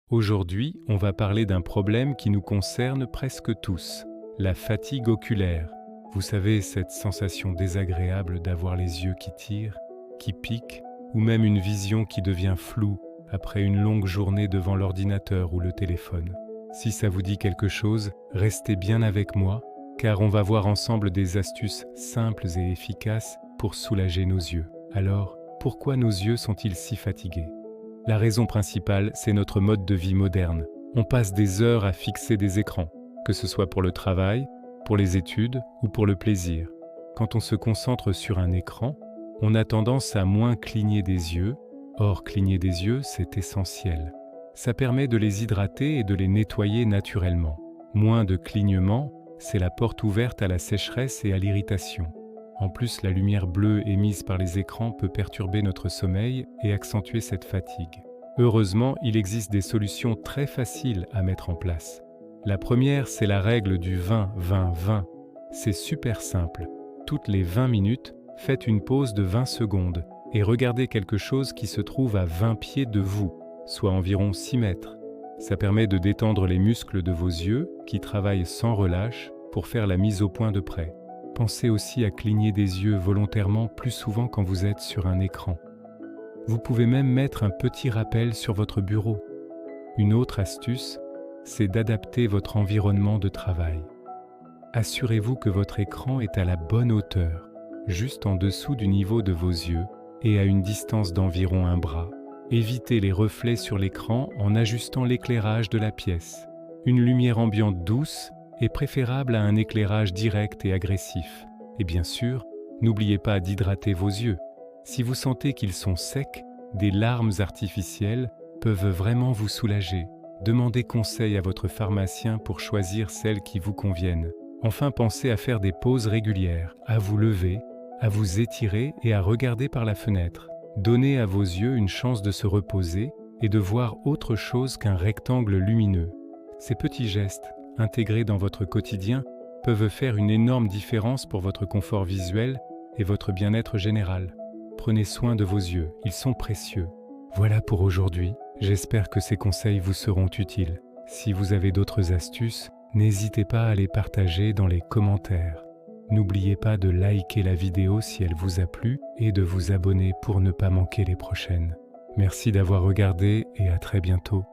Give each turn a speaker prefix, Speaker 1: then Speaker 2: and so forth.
Speaker 1: Aujourd'hui, on va parler d'un problème qui nous concerne presque tous, la fatigue oculaire. Vous savez, cette sensation désagréable d'avoir les yeux qui tirent, qui piquent, ou même une vision qui devient floue après une longue journée devant l'ordinateur ou le téléphone. Si ça vous dit quelque chose, restez bien avec moi, car on va voir ensemble des astuces simples et efficaces pour soulager nos yeux. Alors, pourquoi nos yeux sont-ils si fatigués ? La raison principale, c'est notre mode de vie moderne. On passe des heures à fixer des écrans, que ce soit pour le travail, pour les études ou pour le plaisir. Quand on se concentre sur un écran, on a tendance à moins cligner des yeux. Or, cligner des yeux, c'est essentiel. Ça permet de les hydrater et de les nettoyer naturellement. Moins de clignement, c'est la porte ouverte à la sécheresse et à l'irritation. En plus, la lumière bleue émise par les écrans peut perturber notre sommeil et accentuer cette fatigue. Heureusement, il existe des solutions très faciles à mettre en place. La première, c'est la règle du 20-20-20. C'est super simple. Toutes les 20 minutes, faites une pause de 20 secondes et regardez quelque chose qui se trouve à 20 pieds de vous, soit environ 6 mètres. Ça permet de détendre les muscles de vos yeux qui travaillent sans relâche pour faire la mise au point de près. Pensez aussi à cligner des yeux volontairement plus souvent quand vous êtes sur un écran. Vous pouvez même mettre un petit rappel sur votre bureau. Une autre astuce, c'est d'adapter votre environnement de travail. Assurez-vous que votre écran est à la bonne hauteur, juste en dessous du niveau de vos yeux et à une distance d'environ un bras. Évitez les reflets sur l'écran en ajustant l'éclairage de la pièce. Une lumière ambiante douce est préférable à un éclairage direct et agressif. Et bien sûr, n'oubliez pas d'hydrater vos yeux. Si vous sentez qu'ils sont secs, des larmes artificielles peuvent vraiment vous soulager. Demandez conseil à votre pharmacien pour choisir celles qui vous conviennent. Enfin, pensez à faire des pauses régulières, à vous lever, à vous étirer et à regarder par la fenêtre. Donnez à vos yeux une chance de se reposer et de voir autre chose qu'un rectangle lumineux. Ces petits gestes, intégrés dans votre quotidien, peuvent faire une énorme différence pour votre confort visuel et votre bien-être général. Prenez soin de vos yeux, ils sont précieux. Voilà pour aujourd'hui, j'espère que ces conseils vous seront utiles. Si vous avez d'autres astuces, n'hésitez pas à les partager dans les commentaires. N'oubliez pas de liker la vidéo si elle vous a plu et de vous abonner pour ne pas manquer les prochaines. Merci d'avoir regardé et à très bientôt.